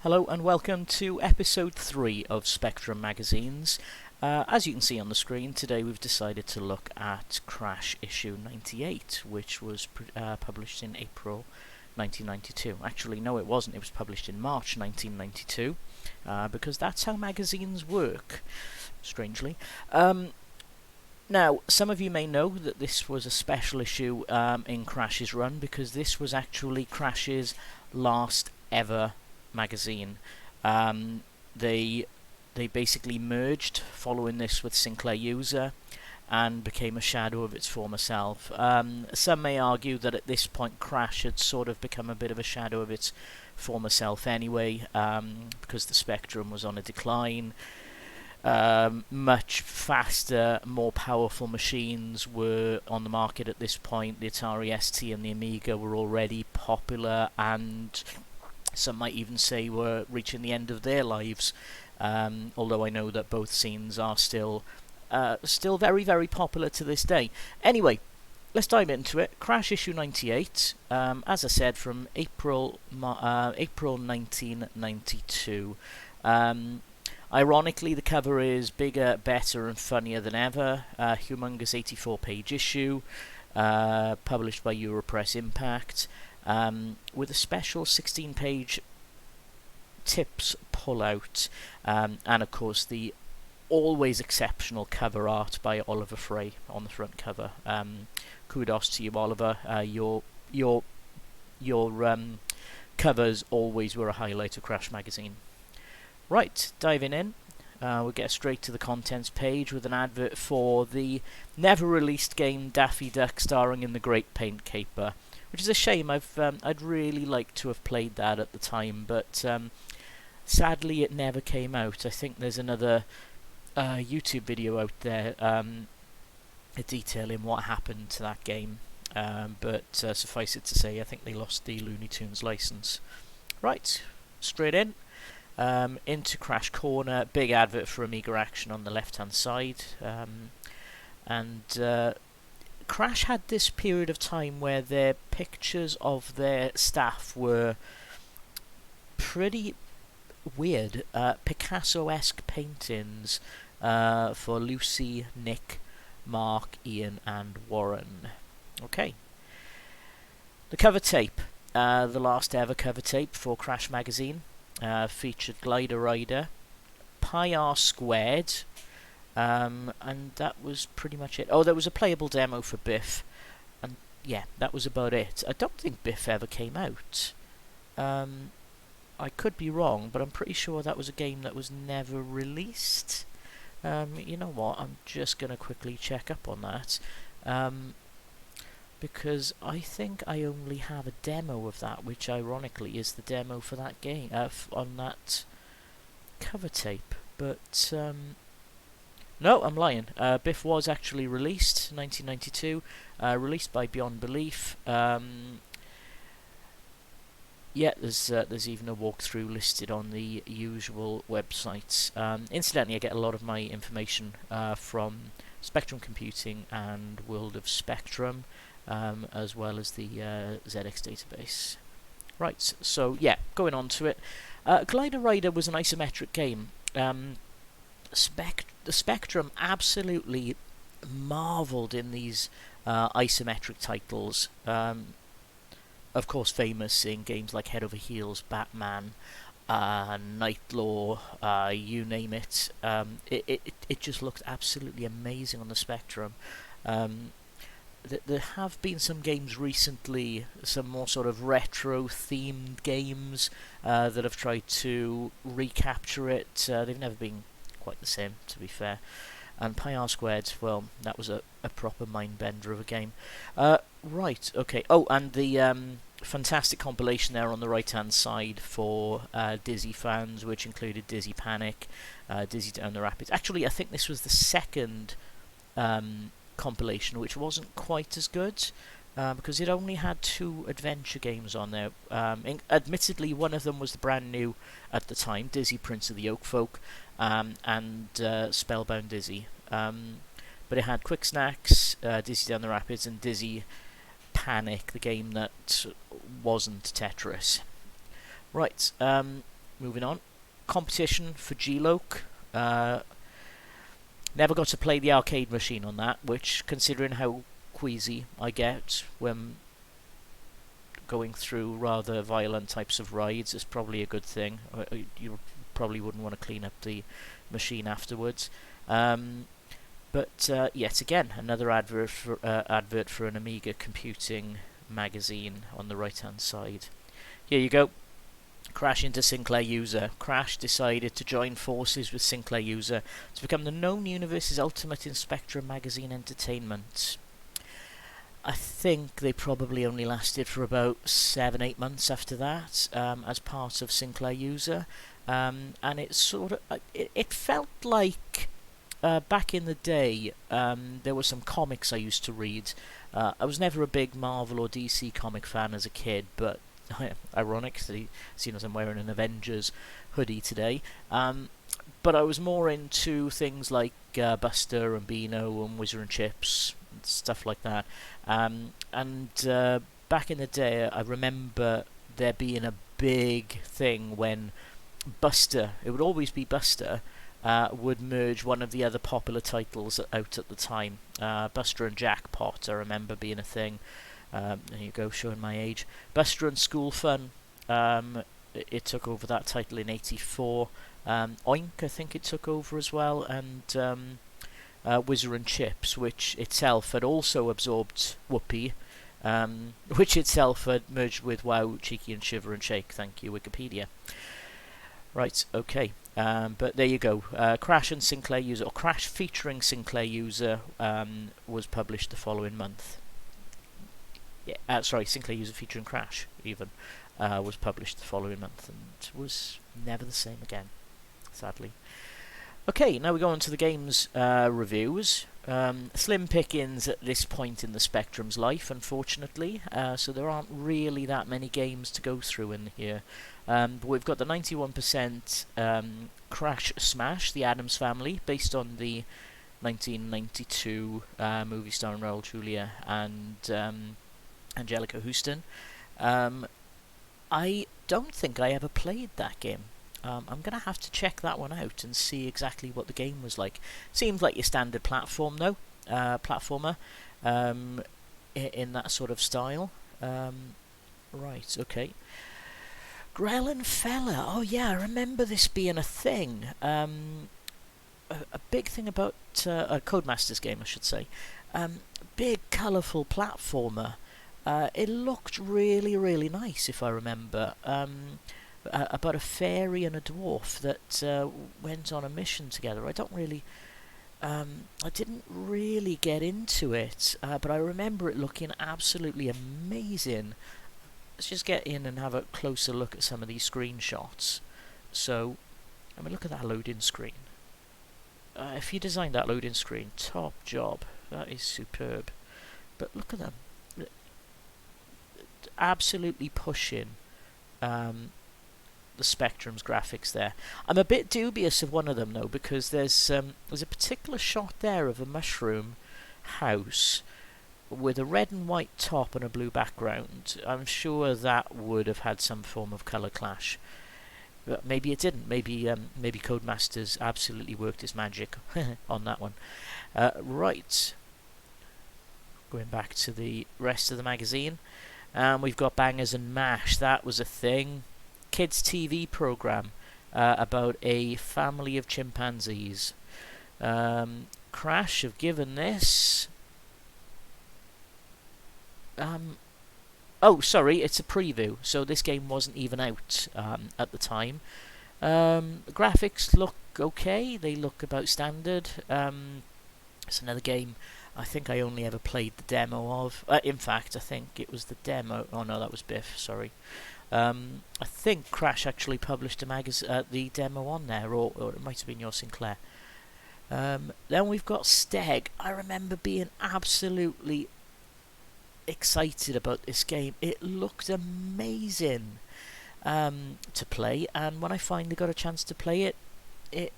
Hello and welcome to episode 3 of Spectrum Magazines. As you can see on the screen, today we've decided to look at Crash issue 98, which was published in April 1992. Actually, no it wasn't, it was published in March 1992, because that's how magazines work, strangely. Now, some of you may know that this was a special issue in Crash's run, because this was actually Crash's last ever magazine. They basically merged following this with Sinclair User and became a shadow of its former self. Some may argue that at this point Crash had sort of become a bit of a shadow of its former self anyway, because the Spectrum was on a decline. Much faster, more powerful machines were on the market at this point. The Atari ST and the Amiga were already popular, and some might even say were reaching the end of their lives, although I know that both scenes are still very, very popular to this day. Anyway, let's dive into it. Crash issue 98, as I said, from April 1992. Ironically, the cover is bigger, better and funnier than ever. Humongous 84-page issue, published by Europress Impact. With a special 16-page tips pull-out, and of course the always exceptional cover art by Oliver Frey on the front cover. Kudos to you, Oliver. Your covers always were a highlight of Crash magazine. Right, diving in. We'll get straight to the contents page with an advert for the never-released game Daffy Duck starring in the Great Paint Caper, which is a shame. I'd really like to have played that at the time, but sadly it never came out. I think there's another YouTube video out there detailing what happened to that game, but suffice it to say, I think they lost the Looney Tunes license. Right, straight in. Into Crash Corner, big advert for Amiga Action on the left hand side, and Crash had this period of time where their pictures of their staff were pretty weird, Picasso-esque paintings for Lucy, Nick, Mark, Ian and Warren. Okay. The cover tape, the last ever cover tape for Crash magazine, featured Glider Rider, Pi R Squared, and that was pretty much it. Oh, there was a playable demo for Biff, and yeah, that was about it. I don't think Biff ever came out. I could be wrong, but I'm pretty sure that was a game that was never released. You know what, I'm just going to quickly check up on that, because I think I only have a demo of that, which ironically is the demo for that game, on that cover tape, but no, I'm lying. Biff was actually released in 1992, released by Beyond Belief. Yeah, there's even a walkthrough listed on the usual websites. Incidentally, I get a lot of my information from Spectrum Computing and World of Spectrum, as well as the ZX database. Right, so yeah, going on to it. Glider Rider was an isometric game. The Spectrum absolutely marvelled in these isometric titles. Of course, famous in games like Head Over Heels, Batman, Nightlaw, you name it. It just looked absolutely amazing on the Spectrum. There have been some games recently, some more sort of retro-themed games that have tried to recapture it. They've never been quite the same, to be fair. And Pi R Squared, well, that was a proper mind-bender of a game. Right, okay. Oh, and the fantastic compilation there on the right-hand side for Dizzy fans, which included Dizzy Panic, Dizzy Down the Rapids. Actually, I think this was the second compilation, which wasn't quite as good, because it only had 2 adventure games on there. Admittedly, one of them was the brand new at the time, Dizzy Prince of the Oak Folk, and Spellbound Dizzy. But it had Quick Snacks, Dizzy Down the Rapids, and Dizzy Panic, the game that wasn't Tetris. Right, moving on. Competition for G-Loc. Never got to play the arcade machine on that, which, considering how queasy I get when going through rather violent types of rides, is probably a good thing. You probably wouldn't want to clean up the machine afterwards. But yet again, another advert for an Amiga computing magazine on the right-hand side. Here you go. Crash into Sinclair User. Crash decided to join forces with Sinclair User to become the known universe's ultimate in Spectrum magazine entertainment. I think they probably only lasted for about 7-8 months after that, as part of Sinclair User, and it sort of it felt like back in the day there were some comics I used to read. I was never a big Marvel or DC comic fan as a kid, but ironic, seeing as I'm wearing an Avengers hoodie today. But I was more into things like Buster and Beano and Whizzer and Chips, and stuff like that. And back in the day, I remember there being a big thing when Buster, it would always be Buster, would merge one of the other popular titles out at the time. Buster and Jackpot, I remember being a thing. There you go, showing my age. Buster and School Fun, it took over that title in '84. Oink, I think it took over as well, and Whizzer and Chips, which itself had also absorbed Whoopee, which itself had merged with WoW, Cheeky and Shiver and Shake. Thank you, Wikipedia. Right, okay. But there you go. Crash and Sinclair User, or Crash featuring Sinclair User, was published the following month. Yeah, sorry, Sinclair User featuring Crash, even, was published the following month, and was never the same again, sadly. Okay, now we go on to the game's reviews. Slim pickings at this point in the Spectrum's life, unfortunately, so there aren't really that many games to go through in here. But we've got the 91% Crash Smash, The Addams Family, based on the 1992 movie starring Raul Julia and Angelica Houston. I don't think I ever played that game. I'm going to have to check that one out and see exactly what the game was like. Seems like your standard platform, though. Platformer. In that sort of style. Right, okay. Grell and Fella. Oh yeah, I remember this being a thing. A big thing about a Codemasters game, I should say. Big, colourful platformer. It looked really, really nice, if I remember. About a fairy and a dwarf that went on a mission together. I didn't really get into it, but I remember it looking absolutely amazing. Let's just get in and have a closer look at some of these screenshots. So, I mean, look at that loading screen. If you designed that loading screen, top job. That is superb. But look at them. Absolutely pushing the Spectrum's graphics there. I'm a bit dubious of one of them though, because there's a particular shot there of a mushroom house with a red and white top and a blue background. I'm sure that would have had some form of colour clash, but maybe it didn't. Maybe Codemasters absolutely worked his magic on that one. Right, going back to the rest of the magazine, we've got Bangers and Mash. That was a thing. Kids TV program about a family of chimpanzees. Crash have given this. Oh, sorry, it's a preview, so this game wasn't even out at the time. Graphics look okay. They look about standard. It's another game I think I only ever played the demo of. In fact, I think it was the demo. Oh no, that was Biff. Sorry. I think Crash actually published the demo on there, or it might have been your Sinclair. Then we've got Steg. I remember being absolutely excited about this game. It looked amazing to play, and when I finally got a chance to play it, it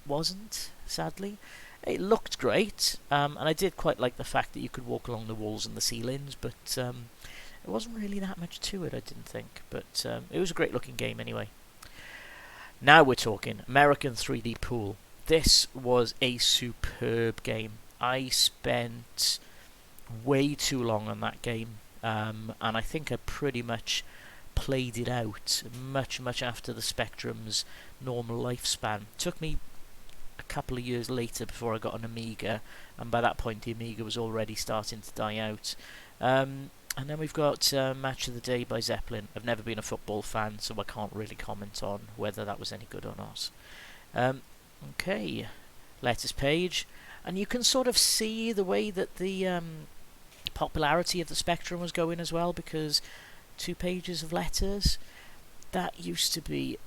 wasn't, sadly. It looked great, and I did quite like the fact that you could walk along the walls and the ceilings, but it wasn't really that much to it, I didn't think. But it was a great looking game anyway. Now we're talking American 3D Pool. This was a superb game. I spent way too long on that game, and I think I pretty much played it out much after the Spectrum's normal lifespan. Took me a couple of years later before I got an Amiga, and by that point the Amiga was already starting to die out. And then we've got Match of the Day by Zeppelin. I've never been a football fan, so I can't really comment on whether that was any good or not. Okay, letters page, and you can sort of see the way that the popularity of the Spectrum was going as well, because 2 pages of letters, that used to be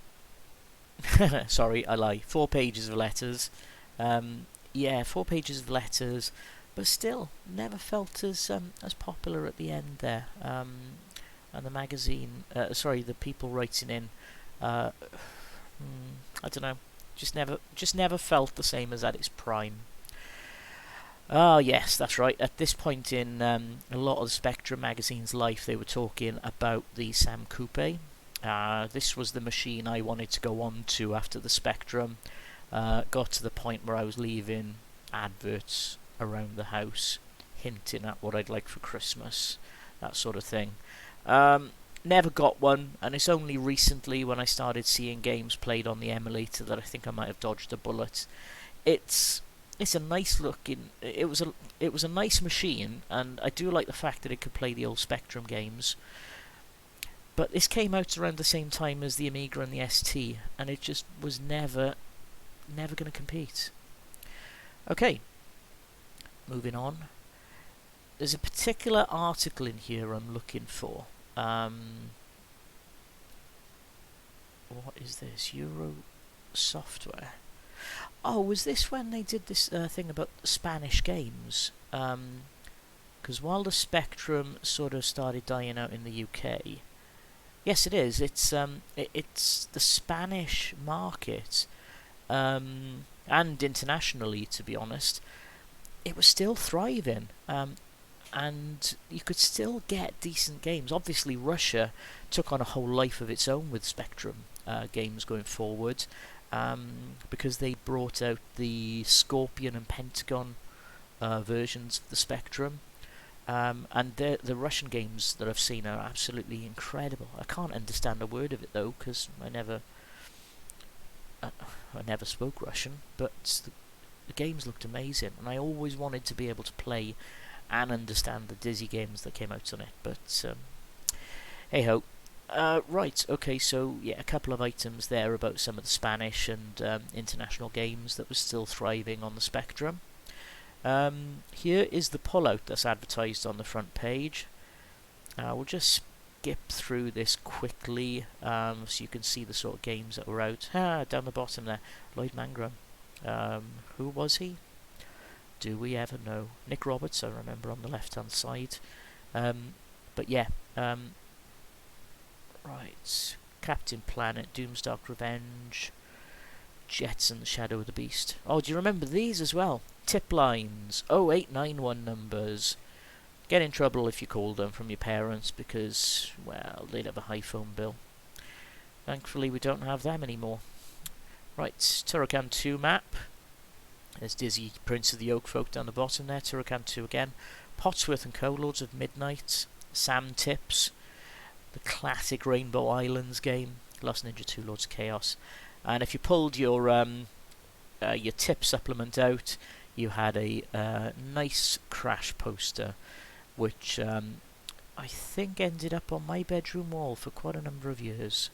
sorry, I lie, 4 pages of letters. Yeah, 4 pages of letters, but still never felt as popular at the end there. And the magazine, the people writing in, I don't know, just never felt the same as at its prime. Oh yes, that's right. At this point in a lot of the Spectrum magazine's life, they were talking about the Sam Coupe. This was the machine I wanted to go on to after the Spectrum. Got to the point where I was leaving adverts around the house, hinting at what I'd like for Christmas, that sort of thing. Never got one, and it's only recently when I started seeing games played on the emulator that I think I might have dodged a bullet. It's a nice looking. It was a nice machine, and I do like the fact that it could play the old Spectrum games. But this came out around the same time as the Amiga and the ST, and it just was never going to compete. Okay, moving on. There's a particular article in here I'm looking for. What is this? Euro Software. Oh, was this when they did this thing about Spanish games? Because while the Spectrum sort of started dying out in the UK, yes, it is. It's the Spanish market, and internationally, to be honest, it was still thriving, and you could still get decent games. Obviously, Russia took on a whole life of its own with Spectrum games going forward, because they brought out the Scorpion and Pentagon versions of the Spectrum. And the Russian games that I've seen are absolutely incredible. I can't understand a word of it though, because I never spoke Russian. But the games looked amazing, and I always wanted to be able to play and understand the Dizzy games that came out on it. But hey ho. Right. Okay. So yeah, a couple of items there about some of the Spanish and international games that was still thriving on the Spectrum. Here is the pullout that's advertised on the front page. We'll just skip through this quickly, so you can see the sort of games that were out. Down the bottom there, Lloyd Mangrum. Who was he? Do we ever know? Nick Roberts, I remember, on the left-hand side. But yeah, right. Captain Planet, Doomsdark Revenge, Jetson, Shadow of the Beast. Oh, do you remember these as well? Tip lines, 0891 numbers. Get in trouble if you called them from your parents because, well, they'd have a high phone bill. Thankfully, we don't have them anymore. Right, Turrican 2 map. There's Dizzy, Prince of the Oak Folk down the bottom there. Turrican 2 again. Potsworth and Co, Lords of Midnight. Sam Tips. The classic Rainbow Islands game. Lost Ninja 2, Lords of Chaos. And if you pulled your tip supplement out, you had a nice Crash poster, which I think ended up on my bedroom wall for quite a number of years.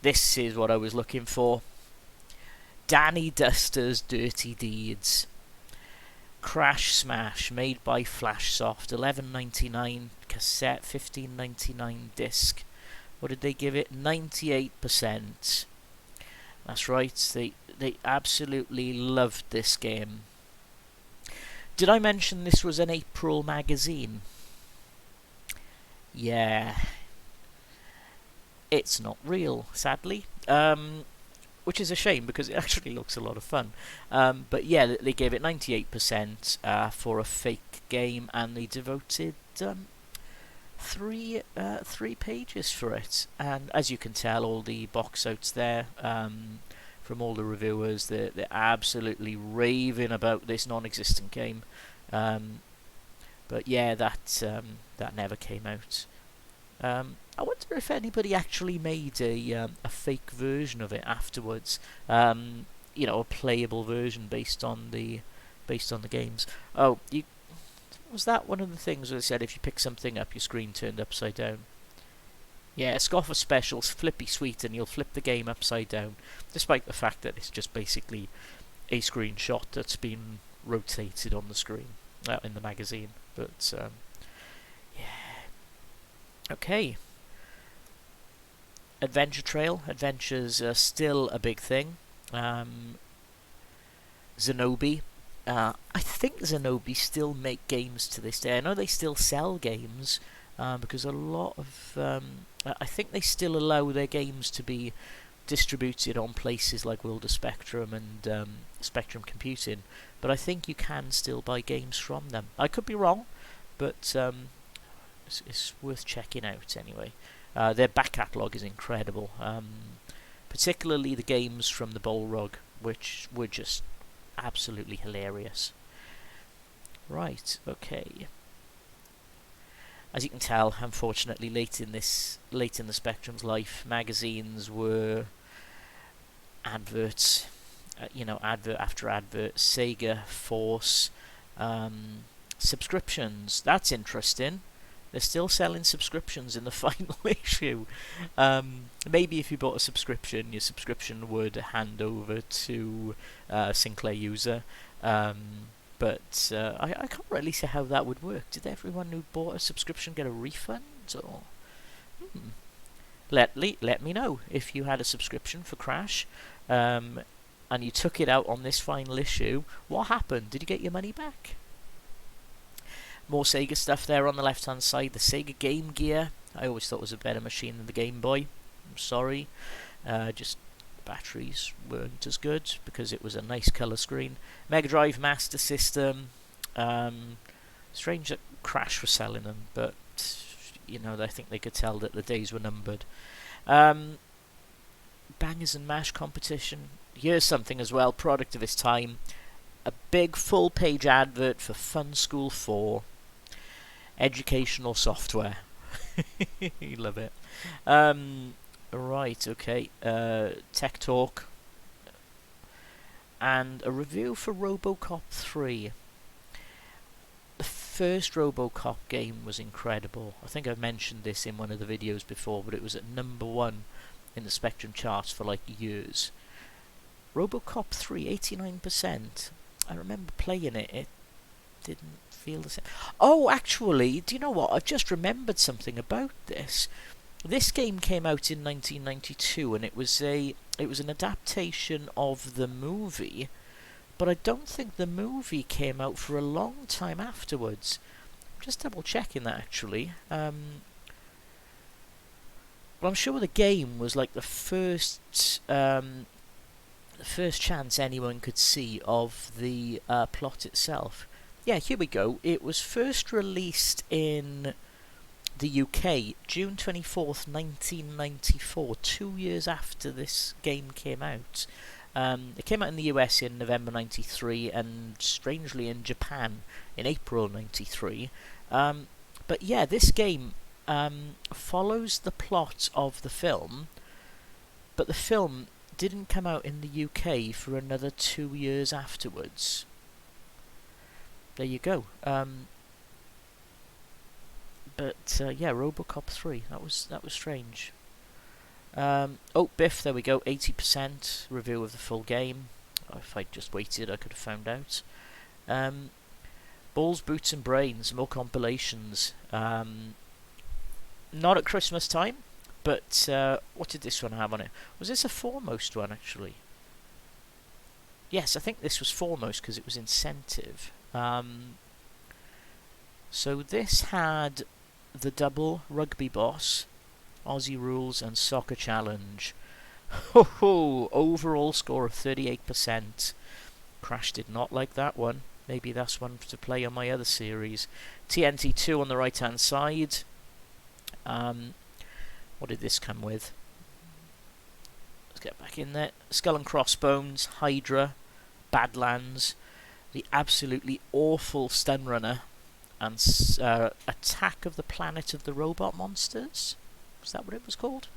This is what I was looking for. Danny Duster's Dirty Deeds. Crash Smash, made by Flashsoft, $11.99 cassette, $15.99 disc. What did they give it? 98%. That's right, they absolutely loved this game. Did I mention this was an April magazine? Yeah. It's not real, sadly. Which is a shame, because it actually looks a lot of fun. But yeah, they gave it 98% for a fake game, and they devoted three pages for it, and as you can tell, all the box outs there from all the reviewers, they're absolutely raving about this non-existent game. But yeah, that never came out. I wonder if anybody actually made a fake version of it afterwards. A playable version based on the games. Oh, was that one of the things where they said if you pick something up, your screen turned upside down? Yeah, Scoffer Specials, flippy sweet, and you'll flip the game upside down, despite the fact that it's just basically a screenshot that's been rotated on the screen in the magazine. But yeah, okay. Adventure Trail. Adventures are still a big thing. Zenobi. I think Zenobi still make games to this day. I know they still sell games because a lot of... I think they still allow their games to be distributed on places like World of Spectrum and Spectrum Computing, but I think you can still buy games from them. I could be wrong, but it's worth checking out anyway. Their back catalogue is incredible, particularly the games from the Bullrug, which were just absolutely hilarious. Right, okay. As you can tell, unfortunately, late in the Spectrum's life, magazines were adverts, advert after advert. Sega, Force, subscriptions. That's interesting. They're still selling subscriptions in the final issue. Maybe if you bought a subscription, your subscription would hand over to Sinclair User. But I can't really see how that would work. Did everyone who bought a subscription get a refund? Or let me know if you had a subscription for Crash and you took it out on this final issue. What happened? Did you get your money back? More Sega stuff there on the left hand side. The Sega Game Gear. I always thought it was a better machine than the Game Boy. I'm sorry. Just batteries weren't as good because it was a nice colour screen. Mega Drive Master System. Strange that Crash was selling them, but I think they could tell that the days were numbered. Bangers and Mash competition. Here's something as well, product of its time. A big full page advert for Fun School 4. Educational software. You love it. Right, okay. Tech Talk. And a review for RoboCop 3. The first RoboCop game was incredible. I think I've mentioned this in one of the videos before, but it was at #1 in the Spectrum charts for like years. RoboCop 3, 89%. I remember playing it. It didn't feel the same. Oh, actually, do you know what? I've just remembered something about this. This game came out in 1992, and it was an adaptation of the movie, but I don't think the movie came out for a long time afterwards. I'm just double checking that actually. Well, I'm sure the game was like the first chance anyone could see of the plot itself. Yeah, here we go. It was first released in the UK, June 24th, 1994, 2 years after this game came out. It came out in the US in November 93, and strangely in Japan in April 93. But yeah, this game follows the plot of the film, but the film didn't come out in the UK for another 2 years afterwards. There you go. But yeah, RoboCop 3. That was strange. Oh, Biff. There we go. 80% review of the full game. If I'd just waited, I could have found out. Balls, Boots, and Brains. More compilations. Not at Christmas time, but what did this one have on it? Was this a Foremost one actually? Yes, I think this was Foremost because it was Incentive. So this had the double Rugby Boss, Aussie Rules, and Soccer Challenge. Ho ho! Overall score of 38%. Crash did not like that one. Maybe that's one to play on my other series. TNT 2 on the right hand side. What did this come with? Let's get back in there. Skull and Crossbones, Hydra, Badlands, the absolutely awful Stun Runner, and Attack of the Planet of the Robot Monsters. Was that what it was called?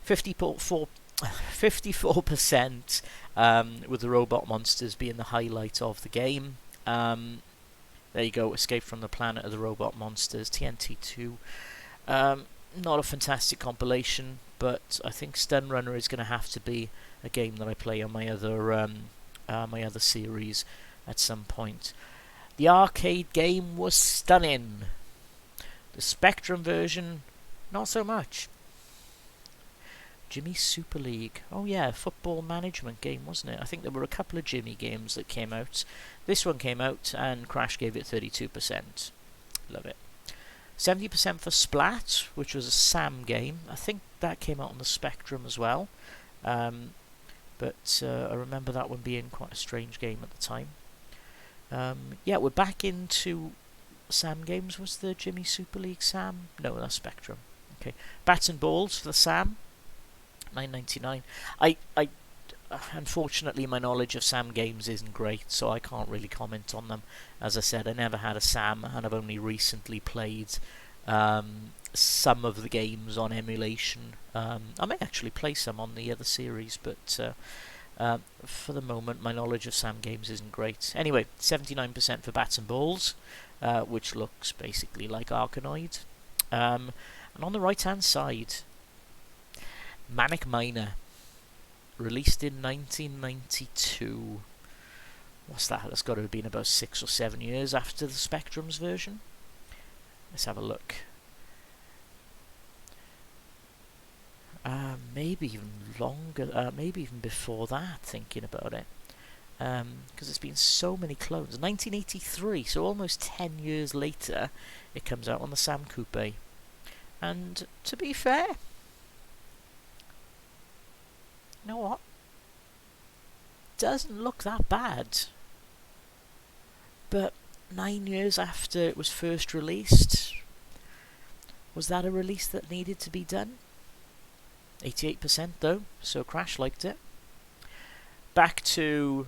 54%, with the robot monsters being the highlight of the game. There you go, Escape from the Planet of the Robot Monsters, TNT2. Not a fantastic compilation, but I think Stun Runner is going to have to be a game that I play on my other series at some point. The arcade game was stunning. The Spectrum version, not so much. Jimmy Super League. Oh yeah, football management game, wasn't it? I think there were a couple of Jimmy games that came out. This one came out and Crash gave it 32%. Love it. 70% for Splat, which was a Sam game. I think that came out on the Spectrum as well. But I remember that one being quite a strange game at the time. Yeah, we're back into Sam games. Was the Jimmy Super League Sam? No, that's Spectrum. Okay. Bats and Balls for the Sam. $9.99. I unfortunately, my knowledge of Sam games isn't great, so I can't really comment on them. As I said, I never had a Sam, and I've only recently played some of the games on emulation. I may actually play some on the other series, but for the moment, my knowledge of Sam games isn't great. Anyway, 79% for Bats and Balls, which looks basically like Arkanoid. And on the right-hand side, Manic Miner, released in 1992. What's that? That's got to have been about 6 or 7 years after the Spectrum's version. Let's have a look. Maybe even longer, maybe even before that, thinking about it. Because there's been so many clones. 1983, so almost 10 years later, it comes out on the Sam Coupe. And to be fair, you know what? Doesn't look that bad. But 9 years after it was first released, was that a release that needed to be done? 88% though, so Crash liked it. Back to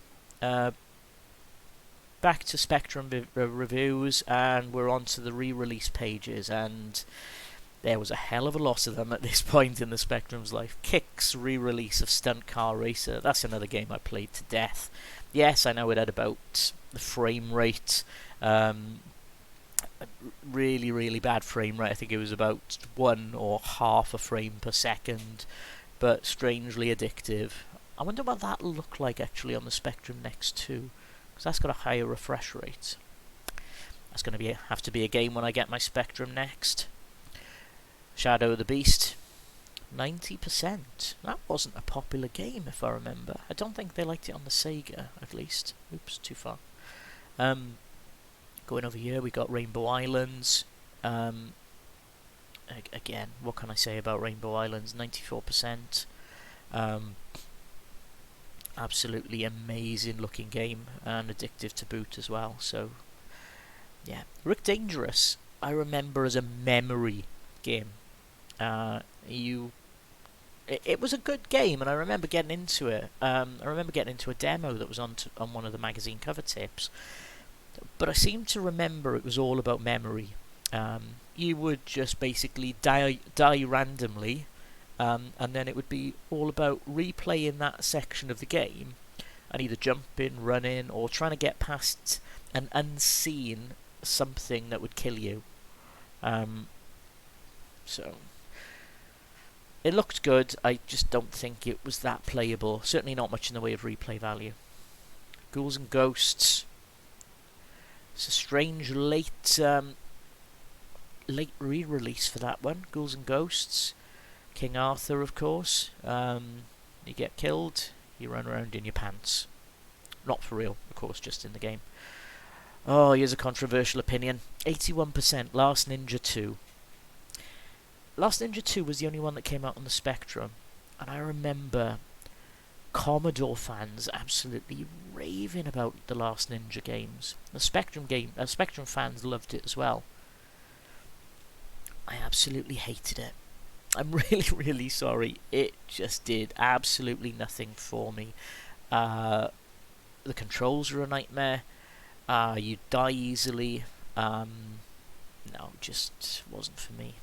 Spectrum reviews, and we're on to the re-release pages, and there was a hell of a lot of them at this point in the Spectrum's life. Kicks re-release of Stunt Car Racer. That's another game I played to death. Yes, I know it had about the frame rate. Really, really bad frame rate. I think it was about 1 or half a frame per second, but strangely addictive. I wonder what that'll look like actually on the Spectrum Next 2, because that's got a higher refresh rate. That's going to have to be a game when I get my Spectrum Next. Shadow of the Beast, 90%. That wasn't a popular game, if I remember. I don't think they liked it on the Sega, at least. Oops, too far. Going over here, we got Rainbow Islands. Again, what can I say about Rainbow Islands? 94%. Absolutely amazing looking game, and addictive to boot as well. So, yeah. Rick Dangerous, I remember as a memory game. It was a good game, and I remember getting into it. I remember getting into a demo that was on one of the magazine cover tips. But I seem to remember it was all about memory. You would just basically die randomly, and then it would be all about replaying that section of the game, and either jumping, running, or trying to get past an unseen something that would kill you. So it looked good. I just don't think it was that playable. Certainly not much in the way of replay value. Ghouls and Ghosts. It's a strange late re-release for that one. Ghouls and Ghosts. King Arthur, of course. You get killed, you run around in your pants. Not for real, of course, just in the game. Oh, here's a controversial opinion. 81%, Last Ninja 2. Last Ninja 2 was the only one that came out on the Spectrum, and I remember Commodore fans absolutely raving about the Last Ninja games. The Spectrum fans loved it as well. I absolutely hated it. I'm really, really sorry. It just did absolutely nothing for me. Uh, the controls are a nightmare. You die easily. No, just wasn't for me.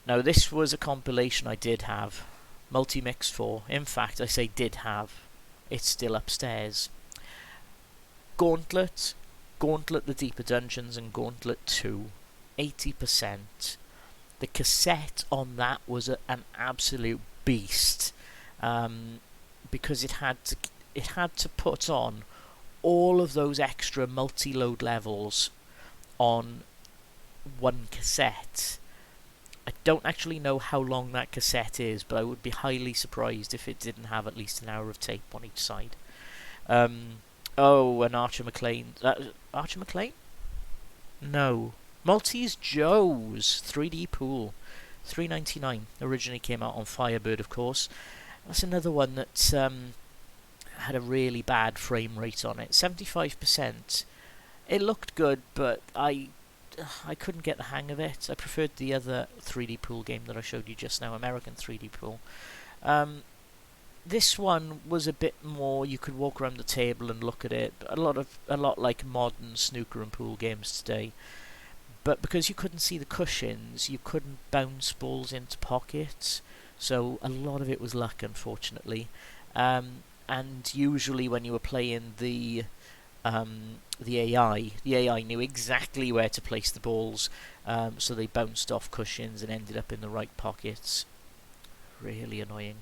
Now, this was a compilation I did have. Multi-Mix 4. In fact, I say did have. It's still upstairs. Gauntlet, Gauntlet the Deeper Dungeons, and Gauntlet 2. 80%. The cassette on that was an absolute beast. Because it had to put on all of those extra multi-load levels on one cassette. I don't actually know how long that cassette is, but I would be highly surprised if it didn't have at least an hour of tape on each side. And Archer McLean. Archer McLean? No. Maltese Joe's 3D Pool. $3.99. Originally came out on Firebird, of course. That's another one that had a really bad frame rate on it. 75%. It looked good, but I couldn't get the hang of it. I preferred the other 3D Pool game that I showed you just now, American 3D Pool. This one was a bit more, you could walk around the table and look at it. A lot like modern snooker and pool games today. But because you couldn't see the cushions, you couldn't bounce balls into pockets. So a lot of it was luck, unfortunately. And usually when you were playing the AI knew exactly where to place the balls, so they bounced off cushions and ended up in the right pockets. Really annoying.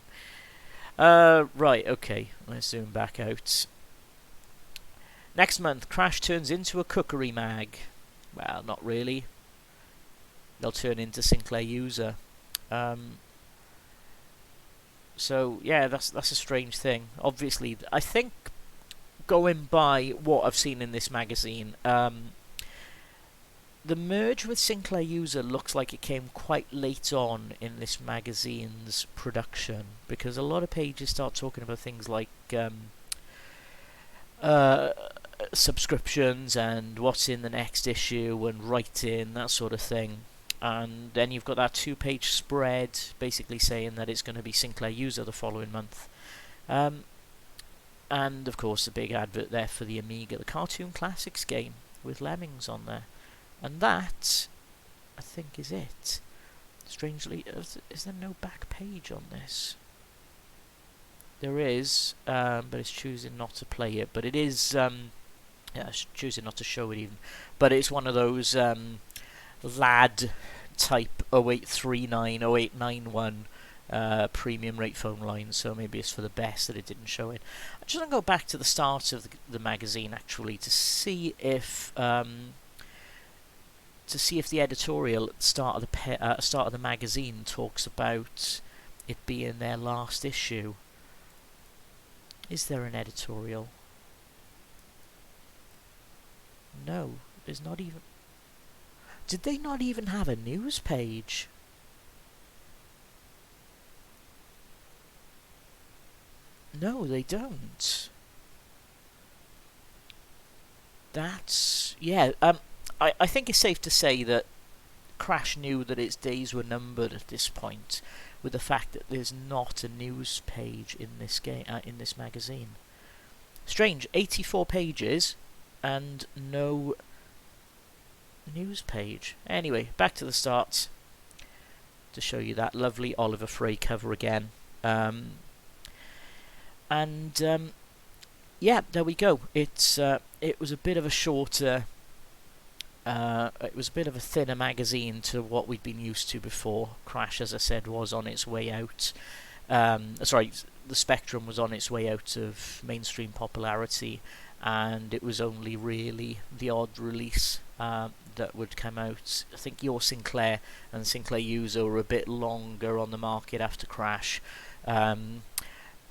Right, okay, let's zoom back out. Next month, Crash turns into a cookery mag. Well, not really. They'll turn into Sinclair User. So yeah, that's a strange thing. Obviously, I think, going by what I've seen in this magazine, the merge with Sinclair User looks like it came quite late on in this magazine's production, because a lot of pages start talking about things like subscriptions and what's in the next issue and writing, that sort of thing. And then you've got that 2-page spread basically saying that it's going to be Sinclair User the following month. And of course the big advert there for the Amiga, the Cartoon Classics game with Lemmings on there. And that, I think, is it. Strangely, is there no back page on this? There is, but it's choosing not to play it. But it is, it's choosing not to show it even. But it's one of those LAD type 0839, 0891 premium rate phone lines, so maybe it's for the best that it didn't show it. I just want to go back to the start of the magazine, actually, to see if the editorial at the start of the magazine talks about it being their last issue. Is there an editorial? No, there's not even. Did they not even have a news page? No, they don't. That's... yeah, I think it's safe to say that Crash knew that its days were numbered at this point, with the fact that there's not a news page in this game, in this magazine. Strange, 84 pages and no news page. Anyway, back to the start to show you that lovely Oliver Frey cover again. Yeah, there we go. It was a bit of a shorter. It was a bit of a thinner magazine to what we'd been used to before. Crash, as I said, was on its way out. The Spectrum was on its way out of mainstream popularity, and it was only really the odd release that would come out. I think Your Sinclair and Sinclair User were a bit longer on the market after Crash.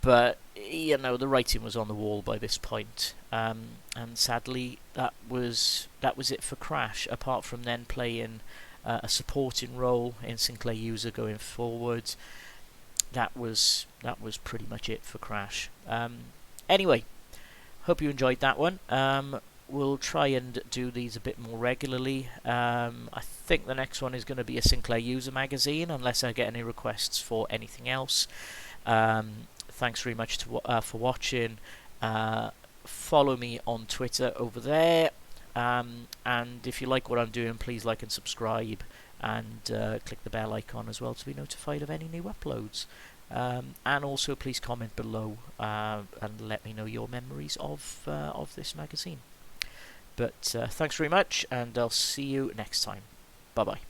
But, you know, the writing was on the wall by this point. And sadly, that was it for Crash, apart from then playing a supporting role in Sinclair User going forward. That was pretty much it for Crash. Anyway, hope you enjoyed that one. we'll try and do these a bit more regularly. I think the next one is going to be a Sinclair User magazine, unless I get any requests for anything else. Thanks very much for watching. Follow me on Twitter over there. And if you like what I'm doing, please like and subscribe, and click the bell icon as well to be notified of any new uploads. And also please comment below and let me know your memories of this magazine. But thanks very much, and I'll see you next time. Bye bye.